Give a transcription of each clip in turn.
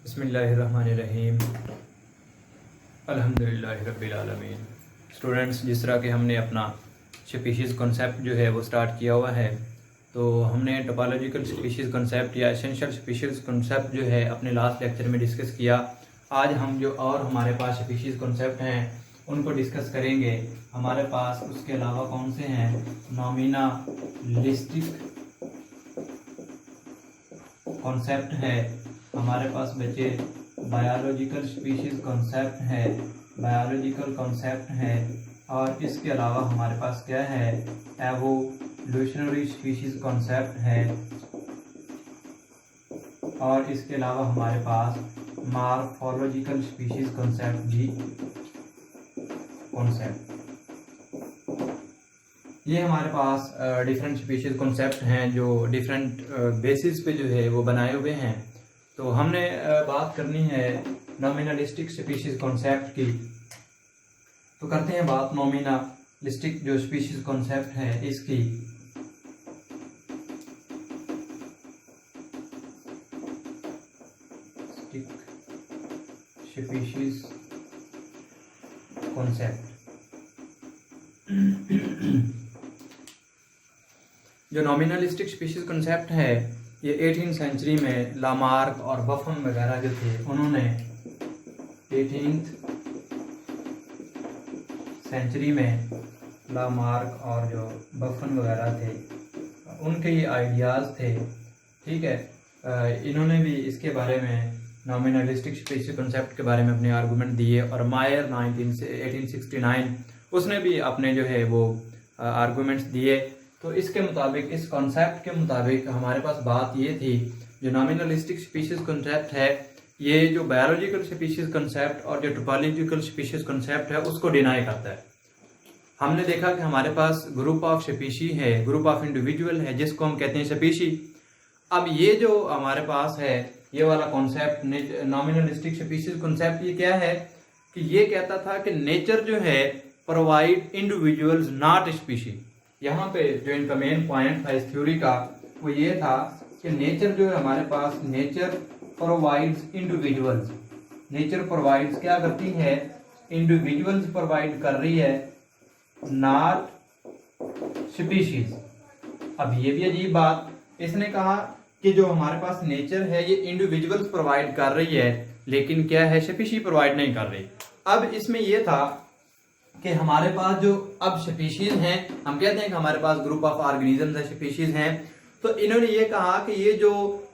बिस्मिल्लाहिर्रहमानिर्रहीम अल्हम्दुलिल्लाहि रब्बिल आलमीन। स्टूडेंट्स, जिस तरह के हमने अपना स्पीशीज़ कॉन्सेप्ट जो है वो स्टार्ट किया हुआ है, तो हमने टोपोलॉजिकल स्पीशीज़ कॉन्सेप्ट या एसेंशियल स्पीशीज़ कॉन्सेप्ट जो है अपने लास्ट लेक्चर में डिस्कस किया। आज हम जो और हमारे पास स्पीशीज़ कॉन्सेप्ट हैं उनको डिस्कस करेंगे। हमारे पास उसके अलावा कौन से हैं? नॉमिनलिस्टिक कॉन्सेप्ट है, हमारे पास बच्चे बायोलॉजिकल स्पीशीज़ कॉन्सेप्ट है, बायोलॉजिकल कॉन्सेप्ट है, और इसके अलावा हमारे पास क्या है? एवोल्यूशनरी स्पीशीज़ कॉन्सेप्ट है, और इसके अलावा हमारे पास मॉर्फोलॉजिकल स्पीशीज़ कॉन्सेप्ट भी कॉन्सेप्ट। ये हमारे पास डिफरेंट स्पीशीज़ कॉन्सेप्ट हैं जो डिफरेंट बेसिस पे जो है वो बनाए हुए हैं। तो हमने बात करनी है नॉमिनलिस्टिक स्पीशीज़ कॉन्सेप्ट की। तो करते हैं बात नॉमिनलिस्टिक जो स्पीशीज़ कॉन्सेप्ट है इसकी। स्पीशीज़ कॉन्सेप्ट जो नॉमिनलिस्टिक स्पीशीज़ कॉन्सेप्ट है ये 18th सेंचुरी में लामार्क और बफन वगैरह जो थे उन्होंने 18th सेंचुरी में लामार्क और जो बफन वगैरह थे उनके ये आइडियाज़ थे, ठीक है। इन्होंने भी इसके बारे में नॉमिनलिस्टिक स्पीशीज़ कॉन्सेप्ट के बारे में अपने आर्गूमेंट दिए, और मायर 1869 उसने भी अपने जो है वो आर्गूमेंट्स दिए। तो इसके मुताबिक, इस कॉन्सेप्ट के मुताबिक हमारे पास बात ये थी, जो नॉमिनलिस्टिक स्पीशीज़ कॉन्सेप्ट है ये जो बायोलॉजिकल स्पीशीज़ कॉन्सेप्ट और जो टोपोलॉजिकल स्पीशीज़ कॉन्सेप्ट है उसको डिनाई करता है। हमने देखा कि हमारे पास ग्रुप ऑफ स्पीशी है, ग्रुप ऑफ इंडिविजुअल है, जिसको हम कहते हैं स्पीशी। अब ये जो हमारे पास है ये वाला कॉन्सेप्ट नॉमिनलिस्टिक स्पीशीज़ कॉन्सेप्ट, ये क्या है कि ये कहता था कि नेचर जो है प्रोवाइड इंडिविजुअल्स नॉट स्पीशी। यहाँ पे जो इनका मेन पॉइंट था इस थ्योरी का वो ये था कि नेचर जो है हमारे पास, nature provides individuals. Nature provides क्या करती है? इंडिविजुअल्स प्रोवाइड कर रही है, नॉट स्पीशीज। अब ये भी अजीब बात, इसने कहा कि जो हमारे पास नेचर है ये इंडिविजुअल्स प्रोवाइड कर रही है, लेकिन क्या है? स्पीशी प्रोवाइड नहीं कर रही। अब इसमें यह था कि हमारे पास जो अब स्पीशीज हैं, हम कहते हैं कि हमारे पास ग्रुप ऑफ ऑर्गेनिजम्स है, स्पीशीज हैं। तो इन्होंने ये कहा कि ये जो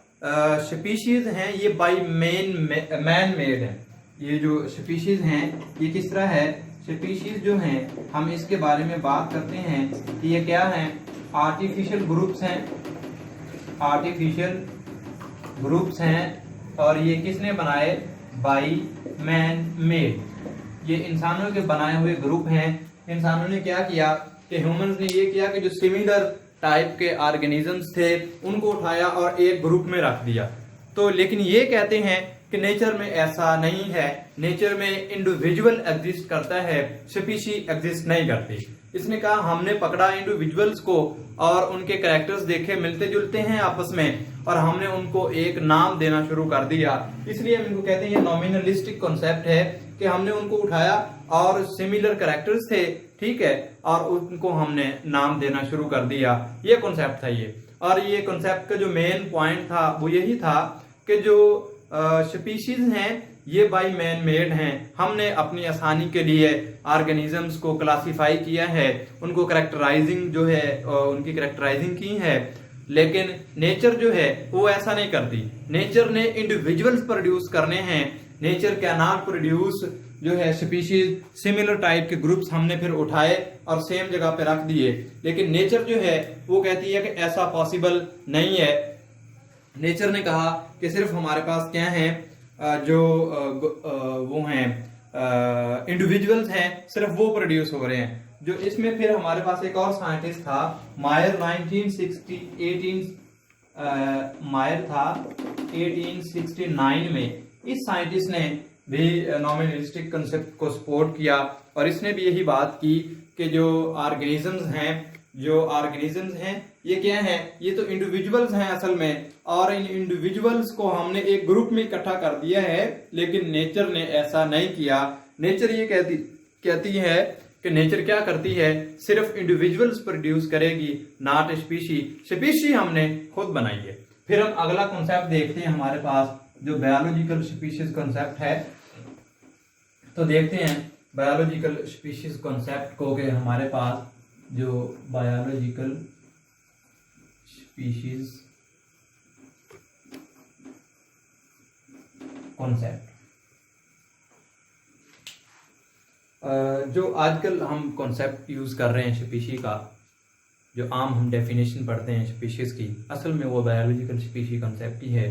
स्पीशीज हैं ये बाय मैन मेड है। ये जो स्पीशीज हैं ये किस तरह है? स्पीशीज जो हैं हम इसके बारे में बात करते हैं कि ये क्या हैं? आर्टिफिशियल ग्रुप्स हैं, आर्टिफिशियल ग्रुप्स हैं, और ये किसने बनाए? By man made. ये इंसानों के बनाए हुए ग्रुप हैं। इंसानों ने क्या किया कि ह्यूमंस ने ये किया कि जो सिमिलर टाइप के ऑर्गेनिजम्स थे उनको उठाया और एक ग्रुप में रख दिया। तो लेकिन ये कहते हैं कि नेचर में ऐसा नहीं है, नेचर में इंडिविजुअल एग्जिस्ट करता है, स्पीशी एग्जिस्ट नहीं करती। इसने कहा हमने पकड़ा इंडिविजुअल्स को और उनके कैरेक्टर्स देखे मिलते जुलते हैं आपस में, और हमने उनको एक नाम देना शुरू कर दिया। इसलिए हम इनको कहते हैं ये नॉमिनलिस्टिक कॉन्सेप्ट है कि हमने उनको उठाया और सिमिलर कैरेक्टर्स थे, ठीक है, और उनको हमने नाम देना शुरू कर दिया। ये कॉन्सेप्ट था ये। और ये कॉन्सेप्ट का जो मेन पॉइंट था वो यही था कि जो स्पीशीज हैं ये बाय मैन मेड हैं। हमने अपनी आसानी के लिए ऑर्गेनिजम्स को क्लासिफाई किया है, उनको कैरेक्टराइजिंग जो है उनकी कैरेक्टराइजिंग की है, लेकिन नेचर जो है वो ऐसा नहीं करती। नेचर ने इंडिविजुअल्स प्रोड्यूस करने हैं, नेचर कैन नॉट प्रोड्यूस जो है स्पीशीज। सिमिलर टाइप के ग्रुप्स हमने फिर उठाए और सेम जगह पे रख दिए, लेकिन नेचर जो है वो कहती है कि ऐसा पॉसिबल नहीं है। नेचर ने कहा कि सिर्फ हमारे पास क्या है, जो वो हैं इंडिविजुअल्स हैं, सिर्फ वो प्रोड्यूस हो रहे हैं। जो इसमें फिर हमारे पास एक और साइंटिस्ट था, मायर 1869 में। इस साइंटिस्ट ने भी नॉमिनलिस्टिक कंसेप्ट को सपोर्ट किया, और इसने भी यही बात की कि जो ऑर्गेनिजम्स हैं जो ऑर्गेनिजम्स हैं ये क्या हैं, ये तो इंडिविजुअल्स हैं असल में, और इन इंडिविजुअल्स को हमने एक ग्रुप में इकट्ठा कर दिया है, लेकिन नेचर ने ऐसा नहीं किया। नेचर ये कहती है कि नेचर क्या करती है, सिर्फ इंडिविजुअल्स प्रोड्यूस करेगी, नॉट स्पीशी। स्पीशी हमने खुद बनाई है। फिर हम अगला कॉन्सेप्ट देखते हैं, हमारे पास जो बायोलॉजिकल स्पीशीज कॉन्सेप्ट है, तो देखते हैं बायोलॉजिकल स्पीशीज कॉन्सेप्ट को कि हमारे पास जो बायोलॉजिकल स्पीशीज कॉन्सेप्ट जो आजकल हम कॉन्सेप्ट यूज कर रहे हैं स्पीशी का, जो आम हम डेफिनेशन पढ़ते हैं स्पीशीज की, असल में वो बायोलॉजिकल स्पीशी कॉन्सेप्ट ही है।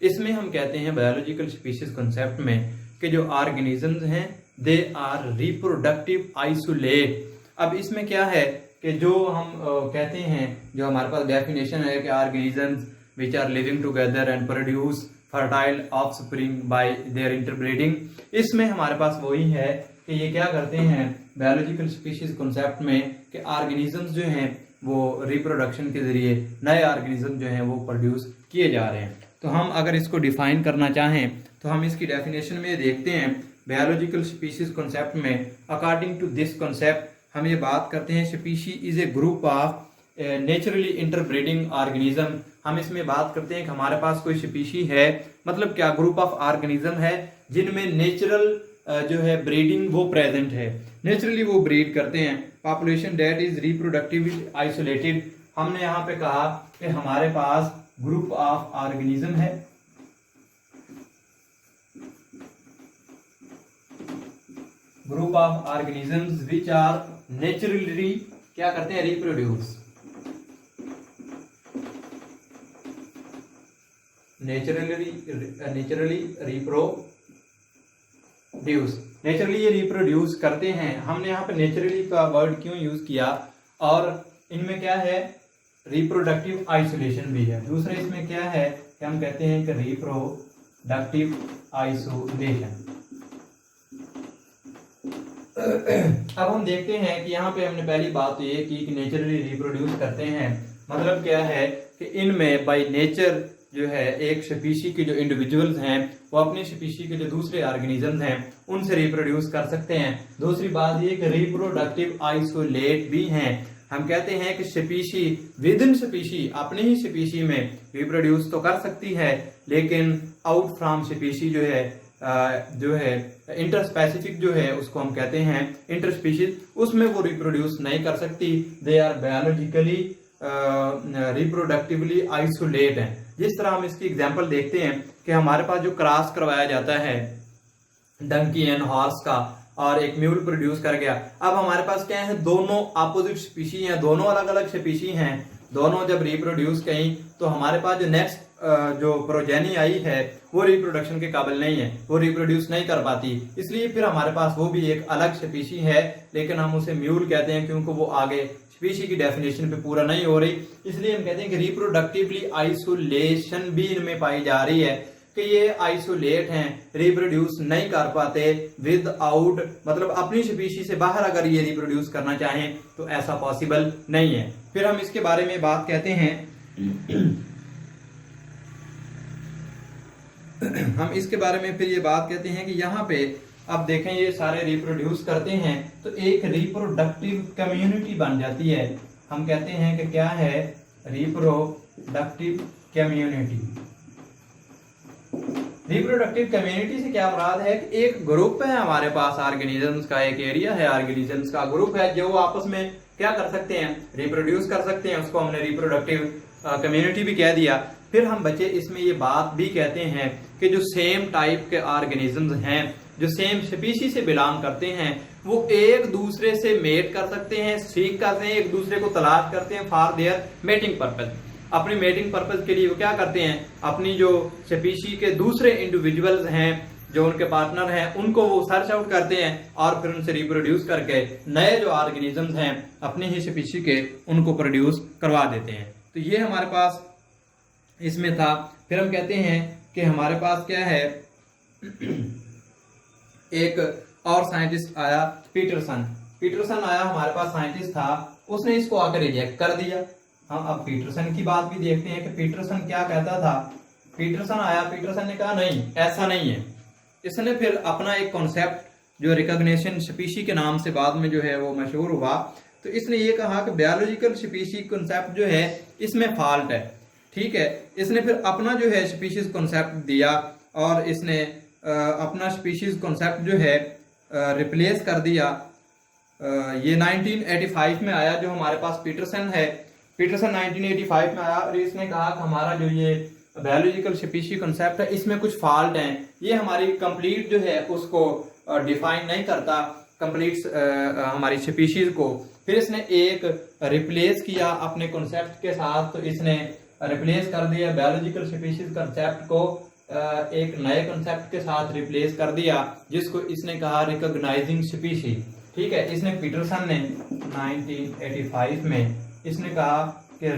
इसमें हम कहते हैं बायोलॉजिकल स्पीशीज कॉन्सेप्ट में कि जो ऑर्गेनिजम्स हैं दे आर रिप्रोडक्टिव आइसोलेट। अब इसमें क्या है कि जो हम कहते हैं, जो हमारे पास डेफिनेशन है कि organisms which are living together and produce fertile offspring by their interbreeding, इसमें हमारे पास वही है कि ये क्या करते हैं बायोलॉजिकल स्पीशीज कॉन्सेप्ट में कि ऑर्गेनिजम्स जो हैं वो रिप्रोडक्शन के जरिए नए ऑर्गेनिज्म जो हैं वो प्रोड्यूस किए जा रहे हैं। तो हम अगर इसको डिफाइन करना चाहें तो हम इसकी डेफिनेशन में देखते हैं बायोलॉजिकल स्पीशीज कॉन्सेप्ट में, अकॉर्डिंग टू दिस कॉन्सेप्ट हम ये बात करते हैं species is a group of naturally interbreeding organism. हम इसमें बात करते हैं कि हमारे पास कोई स्पीशी है, मतलब क्या ग्रुप ऑफ ऑर्गेनिज्म है जिनमें नेचुरल जो है ब्रीडिंग वो प्रेजेंट है, नेचुरली वो ब्रीड करते हैं। Population that is reproductively isolated. हमने यहाँ पे कहा कि हमारे पास ग्रुप ऑफ ऑर्गेनिज्म है, group of organisms which are naturally क्या करते हैं रिप्रोड्यूस, नेचुरली नेचुरली ये रिप्रोड्यूस करते हैं। हमने यहाँ पे नेचुरली का वर्ड क्यों यूज किया, और इनमें क्या है रिप्रोडक्टिव आइसोलेशन भी है। दूसरा इसमें क्या है कि हम कहते हैं कि रिप्रोडक्टिव आइसोलेशन। अब हम देखते हैं कि यहाँ पे हमने पहली बात तो ये की कि नेचुरली रिप्रोड्यूस करते हैं, मतलब क्या है कि इनमें बाय नेचर जो है एक स्पीशी के जो इंडिविजुअल्स हैं वो अपनी स्पीशी के जो दूसरे ऑर्गेनिजम्स हैं उनसे रिप्रोड्यूस कर सकते हैं। दूसरी बात ये कि रिप्रोडक्टिव आइसोलेट भी हैं। हम कहते हैं कि स्पीशी विद इन स्पीशी अपनी ही स्पीशी में रिप्रोड्यूस तो कर सकती है, लेकिन आउट फ्रॉम स्पीशी जो है इंटरस्पेसिफिक जो है उसको हम कहते हैं इंटरस्पीशीज, उसमें वो रिप्रोड्यूस नहीं कर सकती। They are biologically reproductively isolate हैं। जिस तरह हम इसकी एग्जांपल देखते हैं कि हमारे पास जो क्रॉस करवाया जाता है डंकी एंड हॉर्स का और एक म्यूल प्रोड्यूस कर गया, अब हमारे पास क्या है दोनों अपोजिट स्पीशी हैं, दोनों अलग अलग स्पीशी हैं, दोनों जब रिप्रोड्यूस कहीं तो हमारे पास जो नेक्स्ट जो प्रोजेनी आई है वो रिप्रोडक्शन के काबिल नहीं है, वो रिप्रोड्यूस नहीं कर पाती, इसलिए फिर हमारे पास वो भी एक अलग स्पीशी है, लेकिन हम उसे म्यूल कहते हैं क्योंकि वो आगे स्पीशी की डेफिनेशन पे पूरा नहीं हो रही। इसलिए हम कहते हैं कि रिप्रोडक्टिवली आइसोलेशन भी इनमें पाई जा रही है कि ये आइसोलेट हैं, रिप्रोड्यूस नहीं कर पाते विद आउट, मतलब अपनी स्पीशी से बाहर अगर ये रिप्रोड्यूस करना चाहें तो ऐसा पॉसिबल नहीं है। फिर हम इसके बारे में बात कहते हैं हम इसके बारे में फिर ये बात कहते हैं कि यहाँ पे अब देखें ये सारे रिप्रोड्यूस करते हैं तो एक रिप्रोडक्टिव कम्युनिटी बन जाती है। हम कहते हैं कि क्या है रिप्रोडक्टिव कम्युनिटी। रिप्रोडक्टिव कम्युनिटी से क्या मुराद है कि एक ग्रुप है हमारे पास ऑर्गेनिजम्स का, एक एरिया है ऑर्गेनिजम्स का ग्रुप है जो आपस में क्या कर सकते हैं रिप्रोड्यूस कर सकते हैं, उसको हमने रिप्रोडक्टिव कम्युनिटी भी कह दिया। फिर हम बच्चे इसमें ये बात भी कहते हैं कि जो सेम टाइप के ऑर्गेनिजम्स हैं, जो सेम स्पीशी से बिलोंग करते हैं, वो एक दूसरे से मेट कर सकते हैं, सीख करते हैं, एक दूसरे को तलाश करते हैं फॉर देयर मेटिंग पर्पज। अपनी मेटिंग पर्पज के लिए वो क्या करते हैं, अपनी जो स्पीशी के दूसरे इंडिविजुअल्स हैं जो उनके पार्टनर हैं उनको वो सर्च आउट करते हैं और फिर उनसे रिप्रोड्यूस करके नए जो ऑर्गेनिजम्स हैं अपनी ही स्पीशी के उनको प्रोड्यूस करवा देते हैं। तो ये हमारे पास इसमें था। फिर हम कहते हैं कि हमारे पास क्या है एक और साइंटिस्ट आया पीटरसन। पीटरसन आया हमारे पास, साइंटिस्ट था, उसने इसको आकर रिजेक्ट कर दिया। हम अब पीटरसन की बात भी देखते हैं कि पीटरसन क्या कहता था। पीटरसन आया, पीटरसन ने कहा नहीं, ऐसा नहीं है। इसने फिर अपना एक कॉन्सेप्ट जो रिकॉग्निशन स्पीशी के नाम से बाद में जो है वो मशहूर हुआ, तो इसने ये कहा कि बायोलॉजिकल स्पीशी कॉन्सेप्ट जो है इसमें फॉल्ट है। ठीक है, इसने फिर अपना जो है स्पीशीज कॉन्सेप्ट दिया और इसने अपना स्पीशीज कॉन्सेप्ट जो है रिप्लेस कर दिया। ये 1985 में आया जो हमारे पास पीटरसन है। पीटरसन 1985 में आया और इसने कहा कि हमारा जो ये बायोलॉजिकल स्पीशी कॉन्सेप्ट है इसमें कुछ फॉल्ट हैं, ये हमारी कंप्लीट जो है उसको डिफाइन नहीं करता, कंप्लीट हमारी स्पीशीज को। फिर इसने एक रिप्लेस किया अपने कॉन्सेप्ट के साथ, तो इसने रिप्लेस कर दिया बायोलॉजिकल स्पीशीज कॉन्सेप्ट को एक नए कॉन्सेप्ट के साथ रिप्लेस कर दिया, जिसको इसने कहा रिकॉग्नाइजिंग स्पीशी। ठीक है, इसने पीटरसन ने 1985 में इसने कहा कि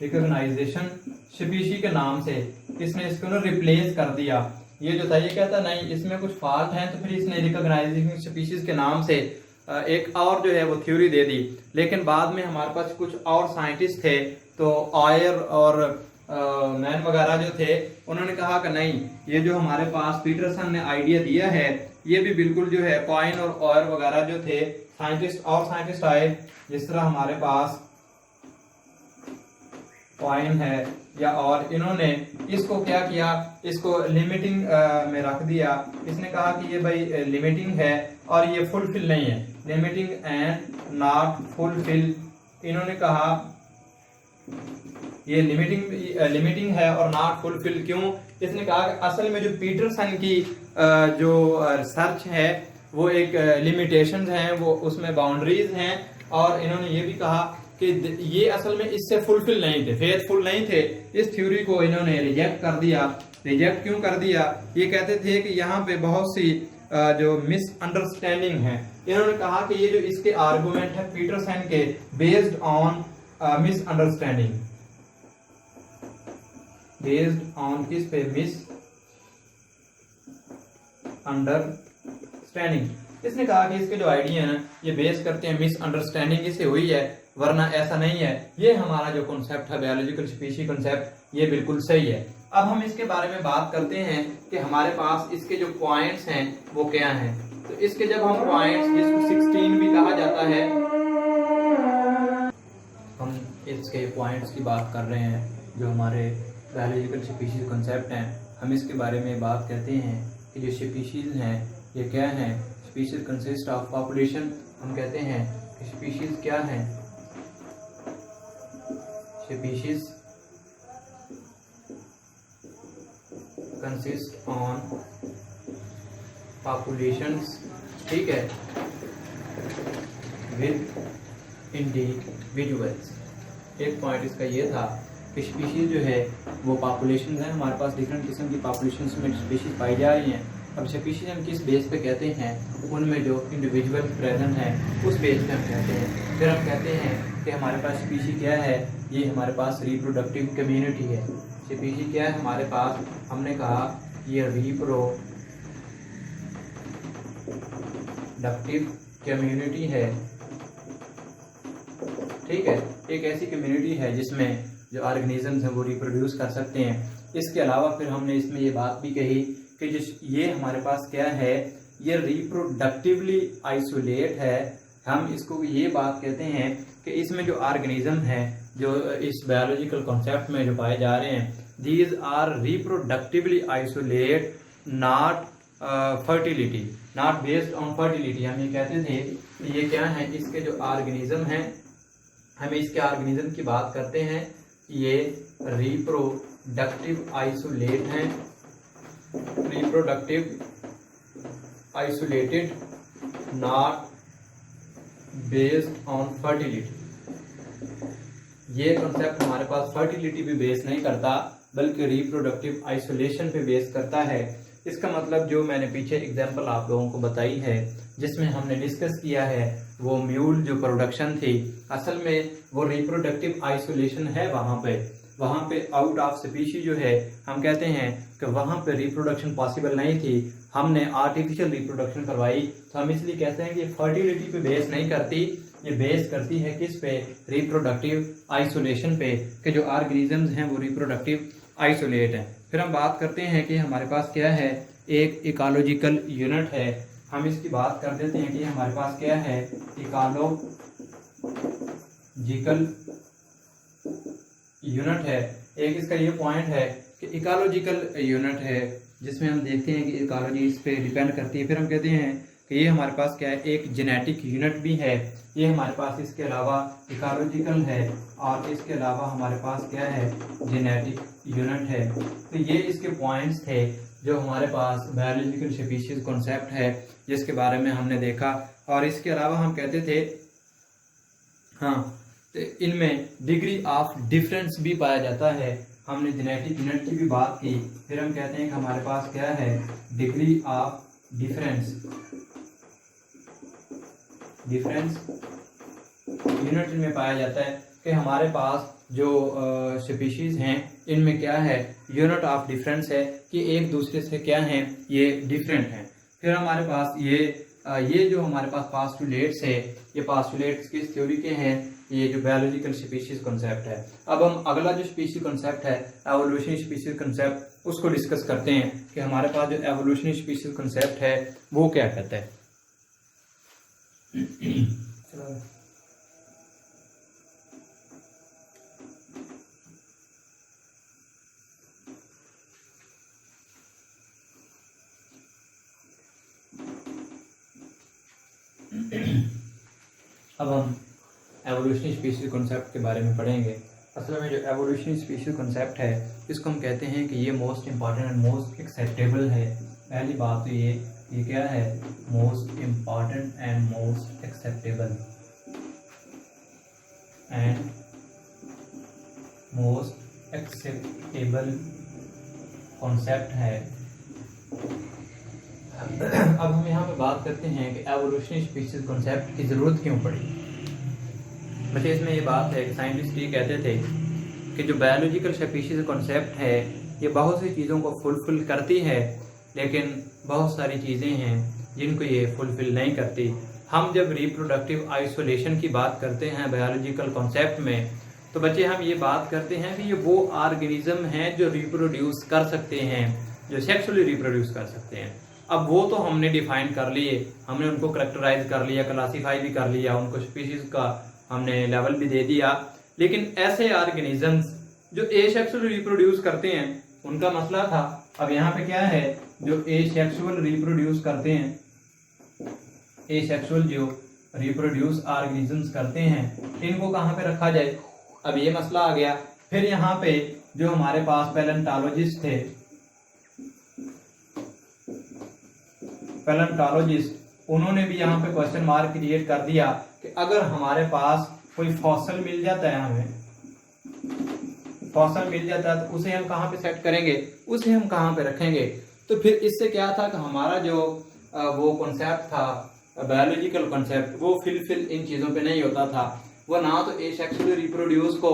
रिकॉग्नाइजेशन स्पीशी के नाम से इसने इसको रिप्लेस कर दिया। ये जो था ये कहता नहीं इसमें कुछ फॉल्ट है, तो फिर इसने रिकॉग्नाइजिंग स्पीशीज के नाम से एक और जो है वो थ्योरी दे दी। लेकिन बाद में हमारे पास कुछ और साइंटिस्ट थे, तो ऑयर और मैन वगैरह जो थे, उन्होंने कहा कि नहीं, ये जो हमारे पास पीटरसन ने आइडिया दिया है ये भी बिल्कुल जो है, कॉइन और ऑयर वगैरह जो थे, साइंटिस्ट आए, जिस तरह हमारे पास कॉइन है या और, इन्होंने इसको क्या किया, इसको लिमिटिंग में रख दिया। इसने कहा कि ये भाई लिमिटिंग है और ये फुलफिल नहीं है, लिमिटिंग एंड नॉट फुलफिल। इन्होंने कहा ये लिमिटिंग है और नॉट फुलफिल। क्यों? इसने कहा कि असल में जो पीटरसन की जो रिसर्च है वो एक लिमिटेशंस हैं, वो उसमें बाउंड्रीज हैं, और इन्होंने ये भी कहा कि ये असल में इससे फुलफिल नहीं थे, फेथफुल नहीं थे। इस थ्योरी को इन्होंने रिजेक्ट कर दिया। रिजेक्ट क्यों कर दिया? ये कहते थे कि यहाँ पे बहुत सी जो मिसअंडरस्टैंडिंग है। इन्होंने कहा कि ये जो इसके आर्गुमेंट है पीटरसन के, based on misunderstanding, based on किस पे? मिसअंडरस्टैंडिंग। इसने कहा कि इसके जो आइडिया है ना ये बेस करते हैं मिसअंडरस्टैंडिंग से हुई है, वरना ऐसा नहीं है। ये हमारा जो कॉन्सेप्ट है बायोलॉजिकल स्पीशी कॉन्सेप्ट, ये बिल्कुल सही है। अब हम इसके बारे में बात करते हैं कि हमारे पास इसके जो पॉइंट्स हैं वो क्या हैं। तो इसके जब हम पॉइंट्स, जिसको 16 भी कहा जाता है, हम इसके पॉइंट्स की बात कर रहे हैं जो हमारे बायोलॉजिकल स्पीशीज कॉन्सेप्ट हैं। हम इसके बारे में बात करते हैं कि जो स्पीशीज हैं ये क्या हैं। Species consist of population. हम कहते हैं कि स्पीशीज क्या हैं? स्पीशीज कंसिस्ट ऑन पॉपुलेशंस, ठीक है, विद इंडिविजुअल्स। एक पॉइंट इसका ये था कि स्पीशीज जो है वो पॉपुलेशन है, हमारे पास डिफरेंट किस्म की पॉपुलेशंस में स्पीशीज पाई जा रही हैं। अब स्पीशीज हम किस बेस पे कहते हैं? उनमें जो इंडिविजुअल प्रेजेंट है उस बेस पे हम कहते हैं। फिर हम कहते हैं कि हमारे पास स्पीशी क्या है? ये हमारे पास रिप्रोडक्टिव कम्युनिटी है। स्पीशी क्या है हमारे पास? हमने कहा ये रिप्रोडक्टिव कम्युनिटी है, ठीक है। एक ऐसी कम्युनिटी है जिसमें जो ऑर्गेनिजम्स हैं वो रिप्रोड्यूस कर सकते हैं। इसके अलावा फिर हमने इसमें ये बात भी कही कि जो ये हमारे पास क्या है, ये रिप्रोडक्टिवली आइसोलेट है। हम इसको ये बात कहते हैं कि इसमें जो ऑर्गेनिज्म हैं जो इस बायोलॉजिकल कॉन्सेप्ट में जो पाए जा रहे हैं, these are reproductively isolate, not fertility, not based on fertility. हम ये कहते थे कि ये क्या है, इसके जो ऑर्गेनिज्म हैं, हम इसके ऑर्गेनिज्म की बात करते हैं, ये रिप्रोडक्टिव आइसोलेट हैं, reproductive isolated, not based on fertility. ये कॉन्सेप्ट हमारे पास फर्टिलिटी पे बेस नहीं करता बल्कि रिप्रोडक्टिव आइसोलेशन पे बेस करता है। इसका मतलब जो मैंने पीछे एग्जांपल आप लोगों को बताई है जिसमें हमने डिस्कस किया है वो म्यूल जो प्रोडक्शन थी, असल में वो रिप्रोडक्टिव आइसोलेशन है वहां पे। वहाँ पे आउट ऑफ स्पीशीज जो है हम कहते हैं कि वहाँ पे रिप्रोडक्शन पॉसिबल नहीं थी, हमने आर्टिफिशियल रिप्रोडक्शन करवाई, तो हम इसलिए कहते हैं कि फर्टिलिटी पे बेस नहीं करती, ये बेस करती है किस पे, रिप्रोडक्टिव आइसोलेशन पे, कि जो ऑर्गेनिजम्स हैं वो रिप्रोडक्टिव आइसोलेट हैं। फिर हम बात करते हैं कि हमारे पास क्या है, एक इकोलॉजिकल यूनिट है, हम इसकी बात कर देते हैं कि हमारे पास क्या है, इकोलॉजिकल यूनिट है। एक इसका ये पॉइंट है कि इकोलॉजिकल यूनिट है जिसमें हम देखते हैं कि इकोलॉजी इस पे डिपेंड करती है। फिर हम कहते हैं कि ये हमारे पास क्या है, एक जेनेटिक यूनिट भी है, ये हमारे पास इसके अलावा इकोलॉजिकल है और इसके अलावा हमारे पास क्या है, जेनेटिक यूनिट है। तो ये इसके पॉइंट्स थे जो हमारे पास बायोलॉजिकल स्पीशीज कॉन्सेप्ट है जिसके बारे में हमने देखा। और इसके अलावा हम कहते थे हाँ, तो इनमें डिग्री ऑफ डिफरेंस भी पाया जाता है, हमने जेनेटिक यूनिट की भी बात की। फिर हम कहते हैं कि हमारे पास क्या है, डिग्री ऑफ डिफरेंस यूनिट में पाया जाता है कि हमारे पास जो स्पीशीज हैं इनमें क्या है, यूनिट ऑफ डिफरेंस है कि एक दूसरे से क्या है, ये डिफरेंट हैं। फिर हमारे पास ये जो हमारे पास पास्टुलेट्स है, ये पास्टुलेट्स किस थ्योरी के हैं, ये जो बायोलॉजिकल स्पीशीज कॉन्सेप्ट है। अब हम अगला जो स्पीशीज कॉन्सेप्ट है, एवोल्यूशनरी स्पीशीज कॉन्सेप्ट, उसको डिस्कस करते हैं कि हमारे पास जो एवोल्यूशनरी स्पीशीज कॉन्सेप्ट है वो क्या कहता है। अब हम एवोल्यूशनरी स्पीशीज कॉन्सेप्ट के बारे में पढ़ेंगे। असल में जो एवोल्यूशनरी स्पीशीज कॉन्सेप्ट है इसको हम कहते हैं कि ये most important and most acceptable है। पहली बात तो ये क्या है, most important and most acceptable concept है। अब हम यहाँ पे बात करते हैं कि एवोल्यूशनरी स्पीशीज कॉन्सेप्ट की ज़रूरत क्यों पड़ी। बच्चे इसमें ये बात है कि साइंटिस्ट ये कहते थे कि जो बायोलॉजिकल स्पीशीज कॉन्सेप्ट है ये बहुत सी चीज़ों को फुलफिल करती है, लेकिन बहुत सारी चीज़ें हैं जिनको ये फुलफिल नहीं करती। हम जब रिप्रोडक्टिव आइसोलेशन की बात करते हैं बायोलॉजिकल कॉन्सेप्ट में, तो बच्चे हम ये बात करते हैं कि ये वो ऑर्गेनिज्म हैं जो रिप्रोड्यूस कर सकते हैं, जो सेक्सुअली रिप्रोड्यूस कर सकते हैं। अब वो तो हमने डिफाइन कर लिए, हमने उनको करेक्टराइज कर लिया, क्लासीफाई भी कर लिया, उनको स्पीशीज का हमने लेवल भी दे दिया, लेकिन ऐसे ऑर्गेनिजम्स जो एसेक्सुअल रिप्रोड्यूस करते हैं उनका मसला था। अब यहाँ पे क्या है, जो एसेक्सुअल रिप्रोड्यूस करते हैं, एसेक्सुअल जो रिप्रोड्यूस ऑर्गेनिजम्स करते हैं इनको कहाँ पे रखा जाए, अब ये मसला आ गया। फिर यहाँ पे जो हमारे पास पैलेंटोलॉजिस्ट थे, पैलेंटोलॉजिस्ट, उन्होंने भी यहाँ पे क्वेश्चन मार्क क्रिएट कर दिया कि अगर हमारे पास कोई फॉसल मिल जाता है, हमें फॉसल मिल जाता है तो उसे हम कहाँ पे सेट करेंगे, उसे हम कहाँ पे रखेंगे। तो फिर इससे क्या था कि हमारा जो वो कॉन्सेप्ट था बायोलॉजिकल कॉन्सेप्ट, वो फिल इन चीज़ों पे नहीं होता था। वो ना तो एसेक्सुअल रिप्रोड्यूस को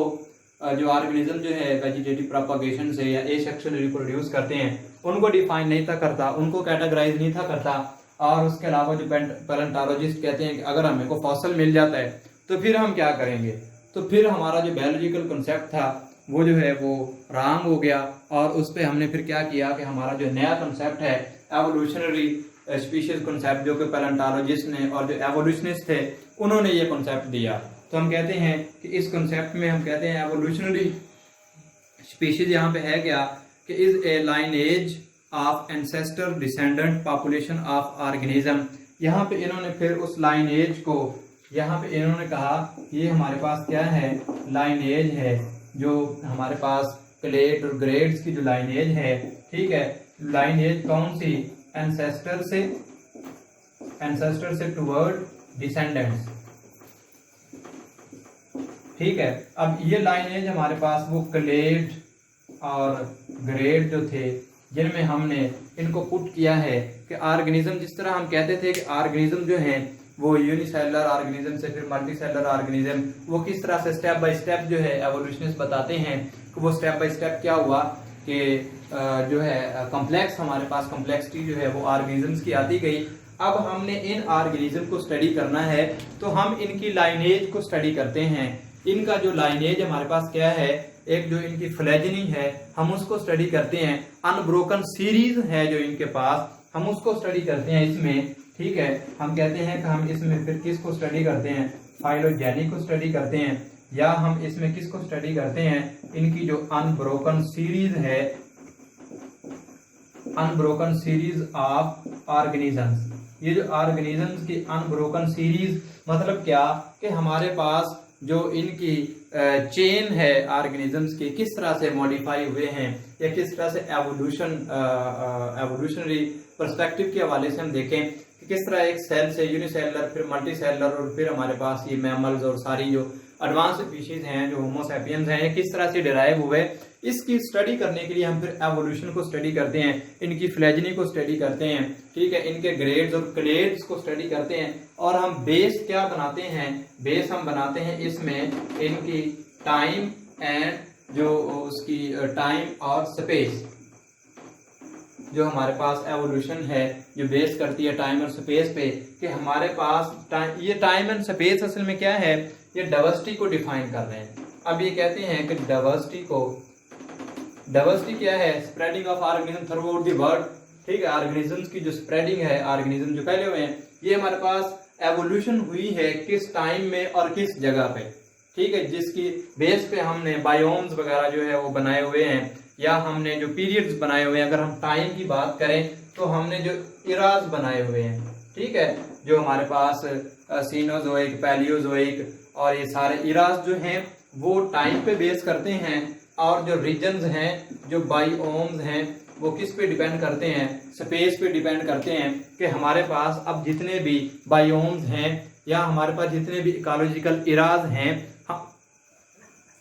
जो ऑर्गेनिज्म जो है वेजिटेटिव प्रोपगेशन से या एसेक्सुअल रिप्रोड्यूस करते हैं उनको डिफाइन नहीं था करता, उनको कैटेगराइज नहीं था करता। और उसके अलावा जो पैलेंटोलॉजिस्ट कहते हैं कि अगर हमें को फॉसल मिल जाता है तो फिर हम क्या करेंगे, तो फिर हमारा जो बायोलॉजिकल कॉन्सेप्ट था वो जो है वो रॉन्ग हो गया। और उस पर हमने फिर क्या किया कि हमारा जो नया कॉन्सेप्ट है एवोल्यूशनरी स्पीशीज कॉन्सेप्ट, जो कि पैलेंटोलॉजिस्ट ने और जो एवोल्यूशनिस्ट थे उन्होंने ये कॉन्सेप्ट दिया। तो हम कहते हैं कि इस कॉन्सेप्ट में हम कहते हैं एवोल्यूशनरी स्पीशीज यहाँ पे है क्या कि is a lineage of ancestor descendant population of organism. यहाँ पे इन्होंने फिर उस लाइनेज को, यहाँ पे इन्होंने कहा ये हमारे पास क्या है, लाइनेज है, जो हमारे पास क्लेट और ग्रेड्स की जो लाइनेज है, ठीक है, लाइनेज कौन सी, एंसेस्टर से टुवर्ड डिसेंडेंट्स, ठीक है। अब ये लाइनेज हमारे पास वो क्लेट और ग्रेड जो थे जिनमें हमने इनको पुट किया है कि ऑर्गेनिज्म, जिस तरह हम कहते थे कि ऑर्गेनिज्म जो हैं वो यूनिसेलुलर ऑर्गेनिज्म से फिर मल्टीसेलुलर ऑर्गेनिज्म, वो किस तरह से स्टेप बाय स्टेप जो है एवोल्यूशनिस्ट बताते हैं कि वो स्टेप बाय स्टेप क्या हुआ कि जो है कॉम्प्लेक्स, हमारे पास कॉम्प्लेक्सिटी जो है वो ऑर्गेनिजम्स की आती गई। अब हमने इन ऑर्गेनिज्म को स्टडी करना है तो हम इनकी लाइनेज को स्टडी करते हैं। इनका जो लाइनेज हमारे पास क्या है, एक जो इनकी फ्लेजनी है हम उसको स्टडी करते हैं, अनब्रोकन सीरीज है जो इनके पास हम उसको स्टडी करते हैं इसमें, ठीक है। हम कहते हैं कि हम इसमें फिर किसको स्टडी करते हैं, फाइलोजेनी को स्टडी करते हैं, या हम इसमें किसको स्टडी करते हैं, इनकी जो अनब्रोकन सीरीज है, अनब्रोकन सीरीज ऑफ ऑर्गेनिजम्स। ये जो ऑर्गेनिजम्स की अनब्रोकन सीरीज मतलब क्या कि हमारे पास जो इनकी चेन है ऑर्गेनिजम्स की किस तरह से मॉडिफाई हुए हैं या किस तरह से एवोल्यूशनरी पर्सपेक्टिव के हवाले से हम देखें कि किस तरह एक सेल से यूनिसेलुलर फिर मल्टी सेलुलर और फिर हमारे पास ये मैमल्स और सारी जो एडवांस स्पीशीज हैं जो होमो सैपियंस हैं ये किस तरह से डिराइव हुए, इसकी स्टडी करने के लिए हम फिर एवोल्यूशन को स्टडी करते हैं, इनकी फ्लेजनी को स्टडी करते हैं, ठीक है, इनके ग्रेड्स और क्लेड्स को स्टडी करते हैं। और हम बेस क्या बनाते हैं, बेस हम बनाते हैं इसमें इनकी टाइम एंड जो उसकी टाइम और स्पेस, जो हमारे पास एवोल्यूशन है जो बेस करती है टाइम और स्पेस पे, कि हमारे पास ये टाइम एंड स्पेस असल में क्या है, ये डाइवर्सिटी को डिफाइन कर रहे हैं। अब ये कहते हैं कि डाइवर्सिटी क्या है, spreading of organism through out the world, ठीक है। ऑर्गेनिजम्स की जो स्प्रेडिंग है, ऑर्गेनिज्म जो फैले हुए हैं, ये हमारे पास एवोल्यूशन हुई है किस टाइम में और किस जगह पे, ठीक है, जिसकी बेस पे हमने बायोम्स वगैरह जो है वो बनाए हुए हैं, या हमने जो पीरियड्स बनाए हुए हैं। अगर हम टाइम की बात करें तो हमने जो इराज बनाए हुए हैं, ठीक है, जो हमारे पास सीनोजोइक, पैलियोजोइक और ये सारे इराज जो हैं वो टाइम पे बेस करते हैं, और जो रीजन्स हैं, जो बायोम्स हैं, वो किस पे डिपेंड करते हैं, स्पेस पे डिपेंड करते हैं। कि हमारे पास अब जितने भी बायोम्स हैं या हमारे पास जितने भी इकोलॉजिकल इराज हैं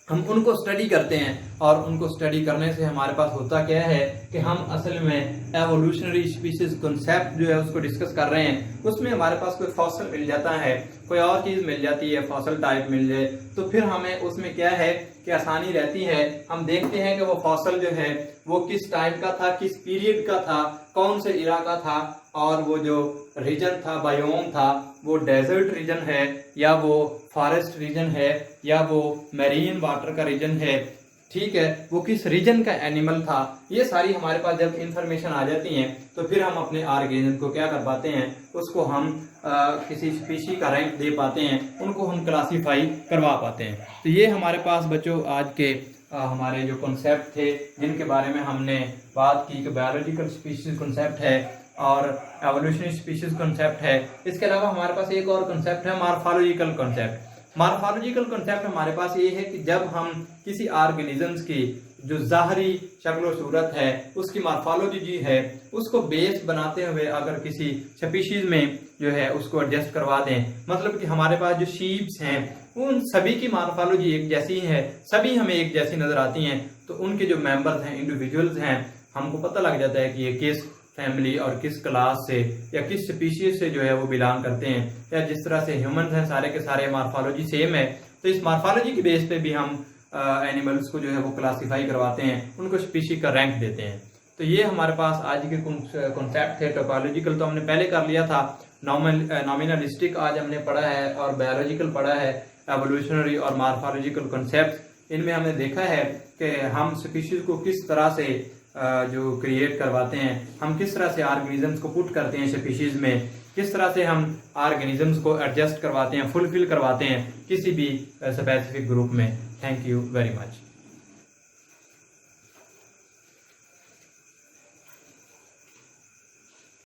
हम उनको स्टडी करते हैं, और उनको स्टडी करने से हमारे पास होता क्या है कि हम असल में एवोल्यूशनरी स्पीशीज कॉन्सेप्ट जो है उसको डिस्कस कर रहे हैं। उसमें हमारे पास कोई फॉसल मिल जाता है, कोई और चीज मिल जाती है, फॉसल टाइप मिल जाए, तो फिर हमें उसमें क्या है कि आसानी रहती है। हम देखते हैं कि वो फॉसल जो है वो किस टाइम का था, किस पीरियड का था, कौन से इरा का था, और वो जो रीजन था, बायोम था, वो डेजर्ट रीजन है या वो फॉरेस्ट रीजन है या वो मैरीन वाटर का रीजन है, ठीक है, वो किस रीजन का एनिमल था। ये सारी हमारे पास जब इंफॉर्मेशन आ जाती है तो फिर हम अपने ऑर्गेनिज्म को क्या कर पाते हैं, उसको हम किसी स्पीशी का रैंक दे पाते हैं, उनको हम क्लासीफाई करवा पाते हैं। तो ये हमारे पास बच्चों आज के हमारे जो कॉन्सेप्ट थे जिनके बारे में हमने बात की कि बायोलॉजिकल स्पीशीज कॉन्सेप्ट है और एवोल्यूशनरी स्पीशीज कॉन्सेप्ट है। इसके अलावा हमारे पास एक और कॉन्सेप्ट है मॉर्फोलॉजिकल कॉन्सेप्ट। मॉर्फोलॉजिकल कॉन्सेप्ट हमारे पास ये है कि जब हम किसी ऑर्गेनिजम्स की जो ज़ाहरी शक्ल सूरत है उसकी मॉर्फोलॉजी जी है उसको बेस बनाते हुए अगर किसी स्पीशीज में जो है उसको एडजस्ट करवा दें, मतलब कि हमारे पास जो शीप्स हैं उन सभी की मॉर्फोलॉजी एक जैसी है, सभी हमें एक जैसी नजर आती हैं, तो उनके जो मेंबर्स हैं, इंडिविजुअल्स हैं, हमको पता लग जाता है कि ये किस फैमिली और किस क्लास से या किस स्पीशीज से जो है वो बिलोंग करते हैं। या जिस तरह से ह्यूमंस हैं सारे के सारे मॉर्फोलॉजी सेम है, तो इस मॉर्फोलॉजी की बेस पे भी हम एनिमल्स को जो है वो क्लासीफाई करवाते हैं, उनको स्पीशी का रैंक देते हैं। तो ये हमारे पास आज के कॉन्सेप्ट थे। टोपोलॉजिकल तो हमने पहले कर लिया था, नॉमिनलिस्टिक आज हमने पढ़ा है, और बायोलॉजिकल पढ़ा है, एवोल्यूशनरी और मॉर्फोलॉजिकल कॉन्सेप्ट। इनमें हमने देखा है कि हम स्पीशीज को किस तरह से जो क्रिएट करवाते हैं, हम किस तरह से ऑर्गेनिजम्स को पुट करते हैं स्पीशीज में, किस तरह से हम ऑर्गेनिजम्स को एडजस्ट करवाते हैं, फुलफिल करवाते हैं किसी भी स्पेसिफिक ग्रुप में। Thank you very much.